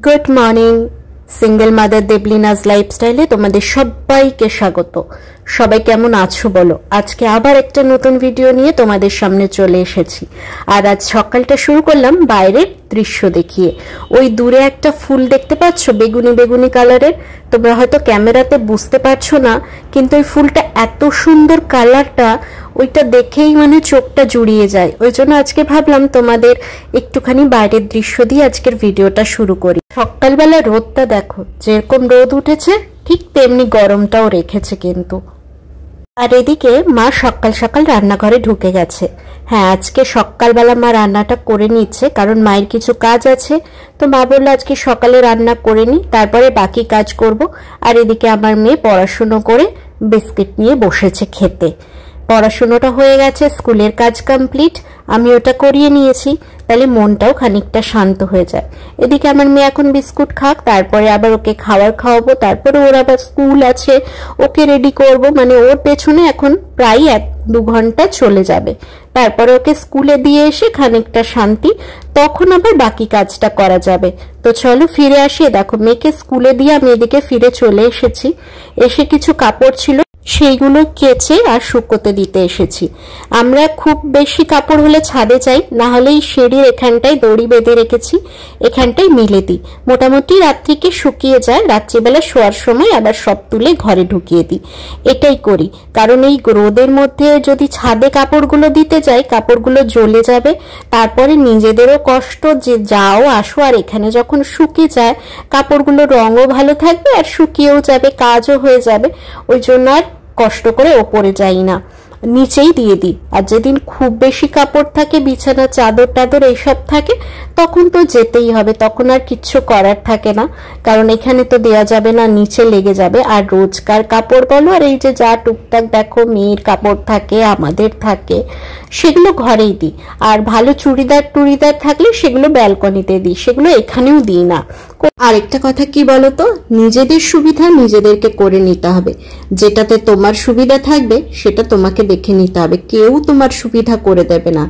Good morning. Single mother দেবলিনাস লাইফস্টাইলে তোমাদের সবাইকে স্বাগত। সবাই কেমন আছো বলো? আজকে আবার একটা নতুন ভিডিও নিয়ে তোমাদের সামনে চলে এসেছি। আর আজ সকালটা শুরু করলাম বাইরের দৃশ্য দেখিয়ে। ওই দূরে একটা ফুল দেখতে পাচ্ছ, বেগুনি বেগুনি কালারের। তোমরা হয়তো ক্যামেরাতে বুঝতে পারছো না, কিন্তু ওই ফুলটা এত সুন্দর কালারটা, ওইটা দেখেই মানে চোখটা জুড়িয়ে যায়। ওই জন্য আজকে ভাবলাম তোমাদের একটুখানি বাইরের দৃশ্য দিয়ে আজকের ভিডিওটা শুরু করি। সকালবেলা রোদটা দেখো, যেরকম রোদ উঠেছে ঠিক তেমনি গরমটাও রেখেছে কিন্তু। আর এদিকে মা সকাল সকাল রান্নাঘরে ঢুকে গেছে। হ্যাঁ, আজকে সকালবেলা মা রান্নাটা করে নিচ্ছে, কারণ মায়ের কিছু কাজ আছে। তো মা বললো আজকে সকালে রান্না করে নি, তারপরে বাকি কাজ করব। আর এদিকে আমার মেয়ে পড়াশুনো করে বিস্কিট নিয়ে বসেছে খেতে। পড়াশুনোটা হয়ে গেছে, স্কুলের কাজ কমপ্লিট, আমি ওটা করিয়ে নিয়েছি, তাহলে মনটাও খানিকটা শান্ত হয়ে যায়। এদিকে আমার মেয়ে এখন বিস্কুট খাক, তারপরে আবার ওকে খাওয়াবো, তারপরে ওর আবার স্কুল আছে, ওকে রেডি করব। মানে ওর পেছনে এখন প্রায় 1-2 ঘন্টা চলে যাবে। তারপরে ওকে স্কুলে দিয়ে এসে খানিকটা শান্তি, তখন আবার বাকি কাজটা করা যাবে। তো চলো ফিরে আসি। দেখো মেয়েকে স্কুলে দিয়ে আমি এদিকে ফিরে চলে এসেছি। এসে কিছু কাপড় ছিল, সেইগুলো কেচে আর শুকোতে দিতে এসেছি। আমরা খুব বেশি কাপড় হলে ছাদে যাই, না হলে এই সিঁড়ির এখানটায় দড়ি বেঁধে রেখেছি, এখানটায় মিলে দিই। মোটামুটি রাত্রিকে শুকিয়ে যায়, রাত্রিবেলা শোয়ার সময় আবার সব তুলে ঘরে ঢুকিয়ে দিই। এটাই করি, কারণ এই রোদের মধ্যে যদি ছাদে কাপড়গুলো দিতে যাই, কাপড়গুলো জ্বলে যাবে, তারপরে নিজেদেরও কষ্ট, যে যাও আসো। আর এখানে যখন শুকিয়ে যায় কাপড়গুলো, রঙও ভালো থাকবে আর শুকিয়েও যাবে, কাজও হয়ে যাবে। ওই জন্য আর কষ্ট করে ওপরে যাই না, নিচেই দিয়ে দিই। আর যেদিন খুব বেশি কাপড় থাকে, বিছানা চাদর টাদর এইসব থাকে, তখন তো যেতেই হবে, তখন আর কিচ্ছু করার থাকে না, কারণ এখানে তো দেয়া যাবে না, নিচে লেগে যাবে। আর রোজকার কাপড় বলো, আর এই যে যা টুকটাক দেখো মেয়ের কাপড় থাকে, আমাদের থাকে, সেগুলো ঘরেই দিই। আর ভালো চুড়িদার থাকলে সেগুলো ব্যালকনিতে দিই, সেগুলো এখানেও দিই না। আরেকটা কথা কি বলতো, নিজেদের সুবিধা নিজেদেরকে করে নিতে হবে। যেটাতে তোমার সুবিধা থাকবে সেটা তোমাকে দেখে নিতে হবে, কেউ তোমার সুবিধা করে দেবে না।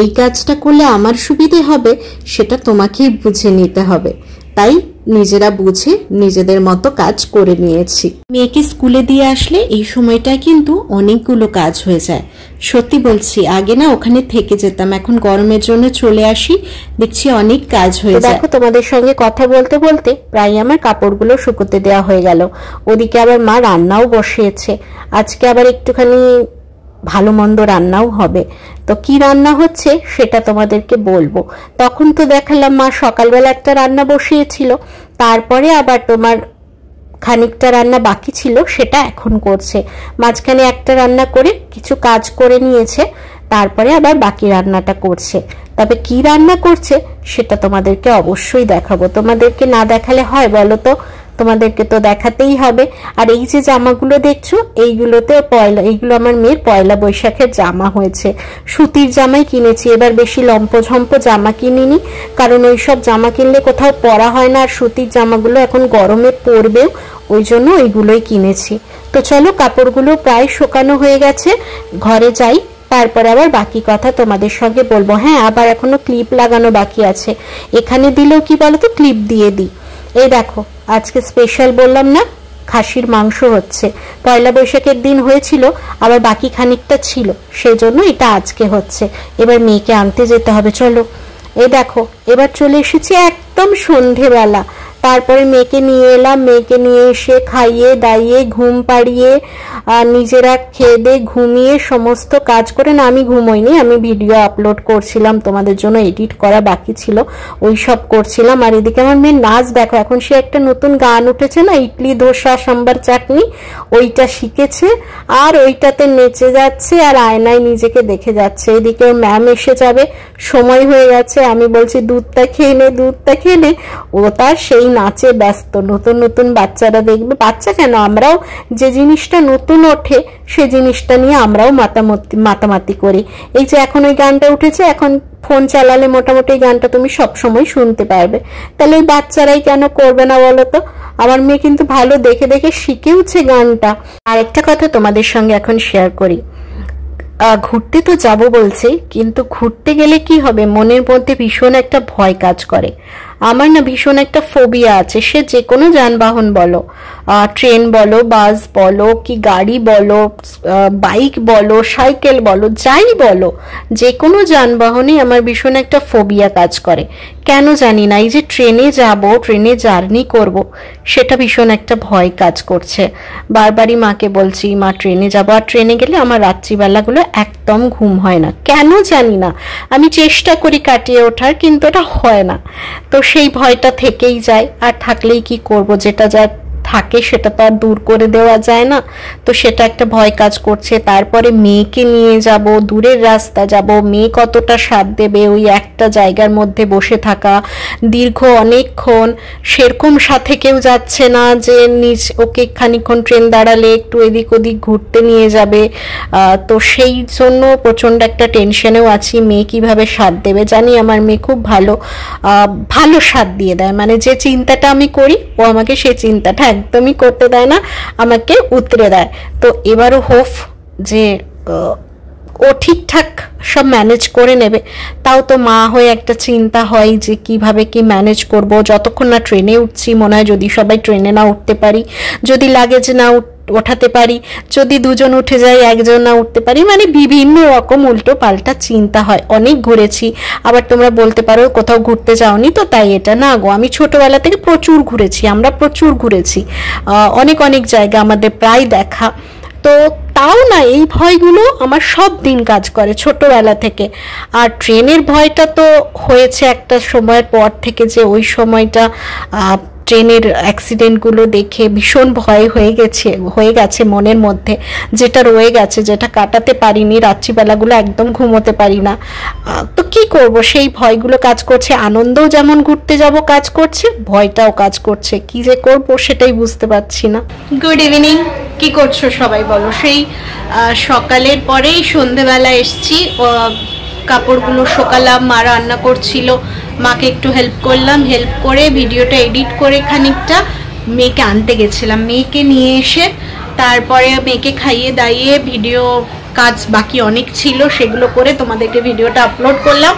এই কাজটা করলে আমার সুবিধে হবে, সেটা তোমাকেই বুঝে নিতে হবে। তাই নিজেরা বুঝে নিজেদের মতো কাজ করে নিয়েছি। মেয়েকে স্কুলে দিয়ে আসলে এই সময়টায় কিন্তু অনেকগুলো কাজ হয়ে যায়। সত্যি বলছি, আগে না ওখানে থেকে যেতাম, এখন গরমের জন্য চলে আসি, দেখছি অনেক কাজ হয়ে যায়। দেখো তোমাদের সঙ্গে কথা বলতে বলতে প্রায় আমার কাপড়গুলো শুকোতে দেওয়া হয়ে গেল। ওদিকে আবার মা রান্নাও বসিয়েছে। আজকে আবার একটুখানি ভালো মন্দ রান্নাও হবে। তো কি রান্না হচ্ছে সেটা তোমাদেরকে বলবো। তখন তো দেখালাম মা সকালবেলা একটা রান্না বসিয়েছিল, তারপরে আবার তোমার খানিকটা রান্না বাকি ছিল, সেটা এখন করছে। মাঝখানে একটা রান্না করে কিছু কাজ করে নিয়েছে, তারপরে আবার বাকি রান্নাটা করছে। তবে কি রান্না করছে সেটা তোমাদেরকে অবশ্যই দেখাবো। তোমাদেরকে না দেখালে হয় বলো তো? তোমাদেরকে তো দেখাতেই হবে। আর এই যে জামাগুলো দেখছো, এইগুলোতে এইগুলো আমার মেয়ের পয়লা বৈশাখের জামা হয়েছে। সুতির জামাই কিনেছি, এবার বেশি লম্পঝম্প জামা কিনিনি, কারণ ওইসব জামা কিনলে কোথাও পরা হয় না, আর সুতির জামাগুলো এখন গরমে পরবেও, ওই জন্য ওইগুলোই কিনেছি। তো চলো, কাপড়গুলো প্রায় শুকানো হয়ে গেছে, ঘরে যাই, তারপরে আবার বাকি কথা তোমাদের সঙ্গে বলবো। হ্যাঁ, আবার এখনো ক্লিপ লাগানো বাকি আছে। এখানে দিলেও কি বলতো, ক্লিপ দিয়ে দিই। এই দেখো, আজকে স্পেশাল বললাম না, খাসির মাংস হচ্ছে। পয়লা বৈশাখের দিন হয়েছিল, আবার বাকি খানিকটা ছিল, সেই জন্য এটা আজকে হচ্ছে। এবার মেয়েকে আনতে যেতে হবে, চলো। এই দেখো, এবার চলে এসেছি একদম সন্ধেবেলা। তারপরে মেয়েকে নিয়ে এলাম, মেয়েকে নিয়ে এসে খাইয়ে দাইয়ে ঘুম পাড়িয়ে নিজেরা খেয়ে দিয়ে ঘুমিয়ে সমস্ত কাজ করে, না আমি ঘুমোইনি, আমি ভিডিও আপলোড করছিলাম তোমাদের জন্য, এডিট করা বাকি ছিল, ওই সব করছিলাম। আর এদিকে আমার মেয়ের নাচ দেখো, এখন সে একটা নতুন গান উঠেছে না, ইডলি ধোসা সাম্বার চাটনি, ওইটা শিখেছে, আর ওইটাতে নেচে যাচ্ছে আর আয়নায় নিজেকে দেখে যাচ্ছে। এদিকে ম্যাম এসে যাবে, সময় হয়ে গেছে, আমি বলছি দুধটা খেয়ে নে, ও তার সেই নাচে ব্যস্ত। নতুন নতুন বাচ্চারা দেখবে, বাচ্চা কেন, আমরাও যে জিনিসটা নতুন ওঠে সে জিনিসটা নিয়ে আমরাও মাতামাতি করি। এই যে এখন ওই গানটা উঠেছে, এখন ফোন চালালে মোটামুটি এই গানটা তুমি সবসময় শুনতে পারবে, তাহলে ওই বাচ্চারাই কেন করবে না বলো তো? আমার মেয়ে কিন্তু ভালো দেখে দেখে শিখেওছে গানটা। আরেকটা কথা তোমাদের সঙ্গে এখন শেয়ার করি, ঘুরতে তো যাব বলছে, কিন্তু ঘুরতে গেলে কি হবে, মনের মধ্যে ভীষণ একটা ভয় কাজ করে। আমার না ভীষণ একটা ফোবিয়া আছে, সে যে কোনো যানবাহন বলো, ট্রেন বলো, বাস বলো, কি গাড়ি বলো, বাইক বলো, সাইকেল বলো, যাই বলো, যে কোনো যানবাহনে আমার ভীষণ একটা ফোবিয়া কাজ করে। কেন জানি না, এই যে ট্রেনে যাব, ট্রেনে জার্নি করব, সেটা ভীষণ একটা ভয় কাজ করছে। বারবারই মাকে বলছি, মা ট্রেনে যাবো, আর ট্রেনে গেলে আমার রাত্রিবেলাগুলো একদম ঘুম হয় না, কেন জানি না। আমি চেষ্টা করি কাটিয়ে ওঠার, কিন্তু এটা হয় না। তো সেই ভয়টা থেকেই যায়, আর থাকলেই কি করব, যেটা যা থাকে সেটা তো আর দূর করে দেওয়া যায় না। তো সেটা একটা ভয় কাজ করছে। তারপরে মেয়েকে নিয়ে যাব, দূরের রাস্তা যাব, মেয়ে কতটা সাথ দেবে ওই একটা জায়গার মধ্যে বসে থাকা দীর্ঘ অনেকক্ষণ, সেরকম সাথে কেউ যাচ্ছে না যে ওকে খানিকক্ষণ ট্রেন দাঁড়ালে একটু এদিক ওদিক ঘুরতে নিয়ে যাবে। তো সেই জন্য প্রচণ্ড একটা টেনশনেও আছি, মেয়ে কিভাবে সাথ দেবে। জানি আমার মেয়ে খুব ভালো ভালো সাথ দিয়ে দেয়, মানে যে চিন্তাটা আমি করি ও আমাকে সেই চিন্তাটা একদমই করতে দেয় না, আমাকে উতরে দেয়। তো এবারও হোপ যে ও ঠিকঠাক সব ম্যানেজ করে নেবে। তাও তো মা হয়ে একটা চিন্তা হয় যে কিভাবে কি ম্যানেজ করব। যতক্ষণ না ট্রেনে উঠছি মনে হয় যদি সবাই ট্রেনে না উঠতে পারি, যদি লাগেজ না ওঠাতে পারি, যদি দুজন উঠে যাই একজন না উঠতে পারি, মানে বিভিন্ন রকম উল্টো পাল্টা চিন্তা হয়। অনেক ঘুরেছি, আবার তোমরা বলতে পারো কোথাও ঘুরতে যাওনি তো তাই এটা, না গো, আমি ছোটবেলা থেকে প্রচুর ঘুরেছি, আমরা প্রচুর ঘুরেছি, অনেক অনেক জায়গা আমাদের প্রায় দেখা। তো তাও না এই ভয়গুলো আমার সব দিন কাজ করে ছোটবেলা থেকে। আর ট্রেনের ভয়টা তো হয়েছে একটা সময়ের পর থেকে, যে ওই সময়টা ট্রেনের অ্যাক্সিডেন্টগুলো দেখে ভীষণ ভয় হয়ে গেছে মনের মধ্যে, যেটা রয়ে গেছে, যেটা কাটাতে পারিনি। রাত্রিবেলাগুলো একদম ঘুমোতে পারি না। তো কি করব, সেই ভয়গুলো কাজ করছে। আনন্দও যেমন ঘুরতে যাব কাজ করছে, ভয়টাও কাজ করছে। কি যে করব সেটাই বুঝতে পারছি না। গুড ইভিনিং, কি করছো সবাই বলো? সেই সকালের পরেই সন্ধেবেলা এসছি, কাপড়গুলো শোকালাম, মা রান্না করছিল, মাকে একটু হেল্প করলাম, হেল্প করে ভিডিওটা এডিট করে খানিকটা মেয়েকে আনতে গেছিলাম। মেয়েকে নিয়ে এসে তারপরে মেয়েকে খাইয়ে দাইয়ে ভিডিও কাজ বাকি অনেক ছিল, সেগুলো করে তোমাদেরকে ভিডিওটা আপলোড করলাম।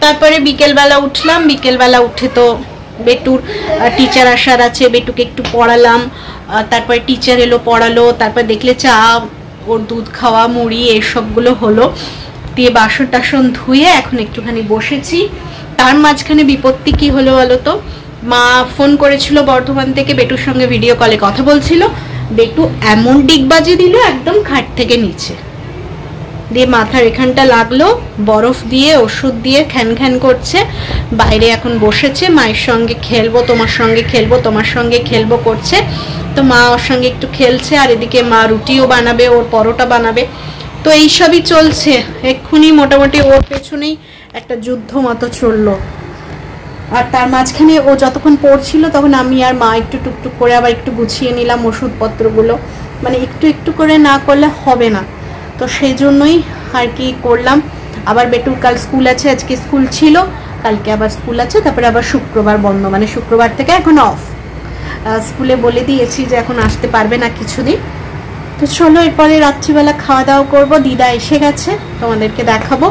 তারপরে বিকেলবেলা উঠলাম, বিকেলবেলা উঠে তো বেটুর টিচার আসার আছে, বেটুকে একটু পড়ালাম। তারপরে টিচার এলো, পড়ালো, তারপর দেখলে চা, ওর দুধ খাওয়া, মুড়ি, এইসবগুলো হলো। দিয়ে বাসন টাসন ধুয়ে এখন একটুখানি বসেছি। তার মাঝখানে বিপত্তি কি হলো বলো তো? মা ফোন করেছিল বর্ধমান থেকে, বেটুর সঙ্গে ভিডিও কলে কথা বলছিল। বেটু এমন ডিগবাজি দিল একদম খাট থেকে নিচে, দিয়ে মাথার এখানটা লাগলো, বরফ দিয়ে ওষুধ দিয়ে খ্যান খ্যান করছে। বাইরে এখন বসেছে, মায়ের সঙ্গে খেলবো, তোমার সঙ্গে খেলবো, তোমার সঙ্গে খেলবো করছে। তো মা ওর সঙ্গে একটু খেলছে, আর এদিকে মা রুটিও বানাবে, ওর পরোটা বানাবে। তো এইসবই চলছে। এক্ষুনি মোটামুটি ওর পেছনেই একটা যুদ্ধ মতো চললো। আর তার মাঝখানে ও যতক্ষণ পড়ছিল তখন আমি আর মা একটু টুকটুক করে আবার একটু গুছিয়ে নিলাম ওষুধপত্রগুলো, মানে একটু একটু করে না করলে হবে না। তো সেই জন্যই আর কি করলাম। আবার বেটুর কাল স্কুল আছে, আজকে স্কুল ছিল, কালকে আবার স্কুল আছে, তারপরে আবার শুক্রবার বন্ধ, মানে শুক্রবার থেকে এখন অফ। স্কুলে বলে দিয়েছি যে এখন আসতে পারবে না কিছুদিন। তো চলো এরপরে রাত্রিবেলা খাওয়া দাওয়া করবো। দিদা এসে গেছে, তোমাদেরকে দেখাবো।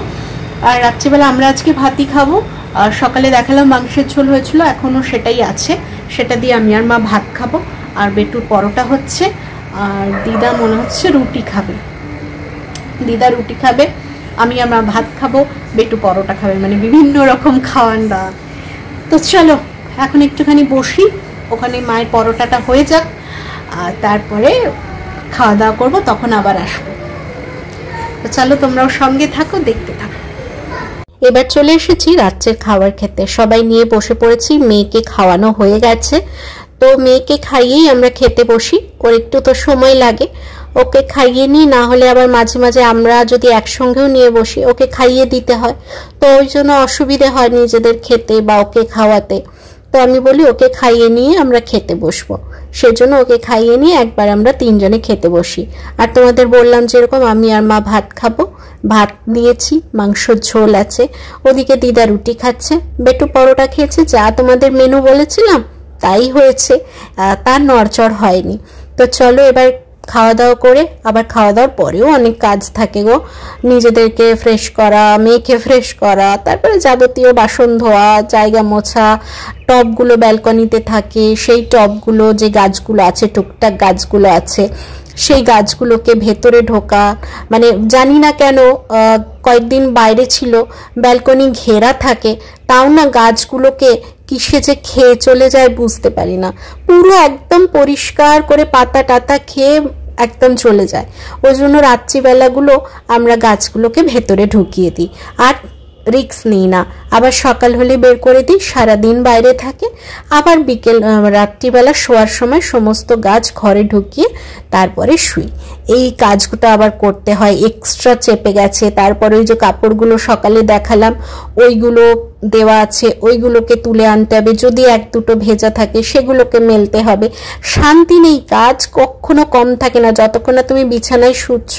আর রাত্রিবেলা আমরা আজকে ভাতই খাবো। আর সকালে দেখালাম মাংসের ঝোল হয়েছিল, এখনও সেটাই আছে, সেটা দিয়ে আমি আর মা ভাত খাবো। আর বেটুর পরোটা হচ্ছে, আর দিদা মনে হচ্ছে রুটি খাবে। দিদা রুটি খাবে, আমি আর মা ভাত খাবো, বেটু পরোটা খাবে, মানে বিভিন্ন রকম খাওয়ান দাওয়া। তো চলো এখন একটুখানি বসি, ওখানে মায়ের পরোটাটা হয়ে যাক, আর তারপরে খাওয়া দাওয়া করবো, তখন আবার আসবো। তো চলো তোমরাও সঙ্গে থাকো, দেখতে থাকো। এবার চলে এসেছি রাত্রের খাবার খেতে, সবাই নিয়ে বসে পড়েছি। মেয়েকে খাওয়ানো হয়ে গেছে, তো মেয়েকে খাইয়েই আমরা খেতে বসি। ওর একটু তো সময় লাগে, ওকে খাইয়ে নিই, না হলে আবার মাঝে মাঝে আমরা যদি একসঙ্গেও নিয়ে বসি ওকে খাইয়ে দিতে হয়, তো ওই জন্য অসুবিধে হয় নিজেদের খেতে বা ওকে খাওয়াতে। তো আমি বলি ওকে খাইয়ে নিয়ে আমরা খেতে বসবো, সেজন্য ওকে খাইয়ে নিয়ে একবার আমরা তিনজনে খেতে বসি। আর তোমাদের বললাম যেরকম আমি আর মা ভাত খাবো, ভাত নিয়েছি, মাংসর ঝোল আছে, ওদিকে দিদা রুটি খাচ্ছে, বেটু পরোটা খেয়েছে। যা তোমাদের মেনু বলেছিলাম তাই হয়েছে, তার নড়চড় হয়নি। তো চলো এবার খাওয়া দাওয়া করে আবার খাওয়া দাওয়ার পরেও অনেক কাজ থাকে গো, নিজেদেরকে ফ্রেশ করা, মেয়েকে ফ্রেশ করা, তারপরে যাবতীয় বাসন ধোয়া, জায়গা মোছা, টবগুলো ব্যালকনিতে থাকে, সেই টবগুলো যে গাছগুলো আছে, টুকটাক গাছগুলো আছে, সেই গাছগুলোকে ভেতরে ঢোকা, মানে জানি না কেন কয়েকদিন বাইরে ছিল, ব্যালকনি ঘেরা থাকে, তাও না গাছগুলোকে কিসে যে খেয়ে চলে যায় বুঝতে পারি না, পুরো একদম পরিষ্কার করে পাতা টাতা খেয়ে একদম চলে যায়। ওই জন্য রাত্রিবেলাগুলো আমরা গাছগুলোকে ভেতরে ঢুকিয়ে দিই, আর রিক্স নিই না। আবার সকাল হলে বের করে দিই, সারাদিন বাইরে থাকে। আবার বিকেল রাত্রিবেলা শোয়ার সময় সমস্ত গাছ ঘরে ঢুকিয়ে তারপরে শুই। এই কাজগুলো আবার করতে হয়, এক্সট্রা চেপে গেছে। তারপরে ওই যে কাপড়গুলো সকালে দেখালাম, ওইগুলো দেওয়া আছে, ওইগুলোকে তুলে আনতে হবে, যদি এক দুটো ভেজা থাকে সেগুলোকে মেলতে হবে। শান্তি নেই, কাজ কখনো কম থাকে না। যতক্ষণ না তুমি বিছানায় শুচ্ছ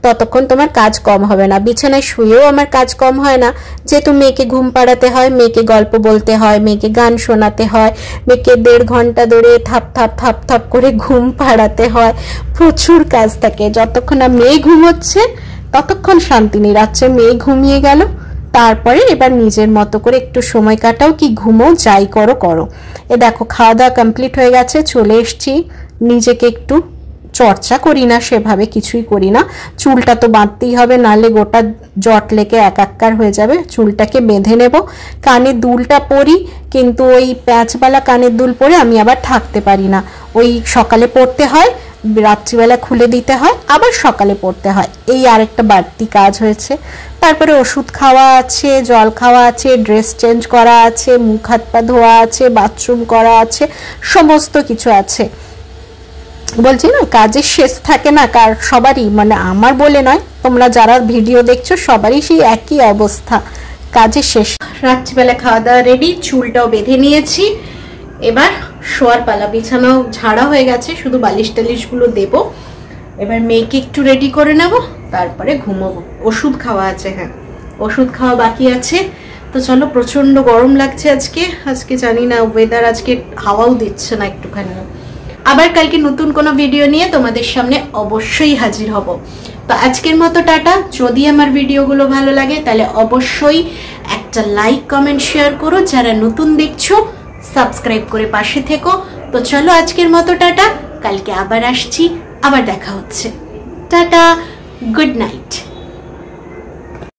ততক্ষণ তোমার কাজ কম হবে না। বিছানায় শুয়েও আমার কাজ কম হয় না, যেহেতু মেয়েকে ঘুম পাড়াতে হয়, মেয়েকে গল্প বলতে হয়, মেয়েকে গান শোনাতে হয়, মেয়েকে 1.5 ঘন্টা ধরে থাপ থাপ থাপ থাপ করে ঘুম পাড়াতে হয়, প্রচুর কাজ থাকে। যতক্ষণ না মেয়ে ঘুমোচ্ছে ততক্ষণ শান্তি নেই। রাত্রে মেয়ে ঘুমিয়ে গেল, তারপরে এবার নিজের মতো করে একটু সময় কাটাও, কি ঘুমো, যাই করো করো। এ দেখো খাওয়া দাওয়া কমপ্লিট হয়ে গেছে, চলে এসছি। নিজেকে একটু চর্চা করি না, সেভাবে কিছুই করি না। চুলটা তো বাঁধতেই হবে, নাহলে গোটা জট লেগে একাকার হয়ে যাবে। চুলটাকে বেঁধে নেব। কানের দুলটা পরি, কিন্তু ওই প্যাঁচওয়ালা কানের দুল পরে আমি আবার থাকতে পারি না। ওই সকালে পরতে হয়, রাত্রিবেলা খুলে দিতে হয়, আবার সকালে পড়তে হয়, এই আরেকটা বাড়তি কাজ হয়েছে। তারপরে ওষুধ খাওয়া আছে, জল খাওয়া আছে, ড্রেস চেঞ্জ করা আছে, মুখ হাত পা ধোয়া আছে, বাথরুম করা আছে, সমস্ত কিছু আছে। বলছি না, কাজের শেষ থাকে না কার, সবারই, মানে আমার বলে নয়, তোমরা যারা ভিডিও দেখছো সবারই সেই একই অবস্থা, কাজের শেষ। রাত্রিবেলা খাওয়া দাওয়া রেডি, চুলটাও বেঁধে নিয়েছি, এবার শোয়ার পালা। বিছানাও ঝাড়া হয়ে গেছে, শুধু বালিশ টালিশগুলো দেব। এবার মেয়েকে একটু রেডি করে নেব, তারপরে ঘুমোবো। ওষুধ খাওয়া আছে, হ্যাঁ ওষুধ খাওয়া বাকি আছে। তো চলো, প্রচন্ড গরম লাগছে আজকে জানি না, ওয়েদার আজকে হাওয়াও দিচ্ছে না একটুখানি। আবার কালকে নতুন কোনো ভিডিও নিয়ে তোমাদের সামনে অবশ্যই হাজির হব। তো আজকের মতো টাটা। যদি আমার ভিডিওগুলো ভালো লাগে তাহলে অবশ্যই একটা লাইক, কমেন্ট, শেয়ার করো। যারা নতুন দেখছো সাবস্ক্রাইব করে পাশে থেকো। তো চলো আজকের মতো টাটা, কালকে আবার আসছি, আবার দেখা হচ্ছে। Tata, good night.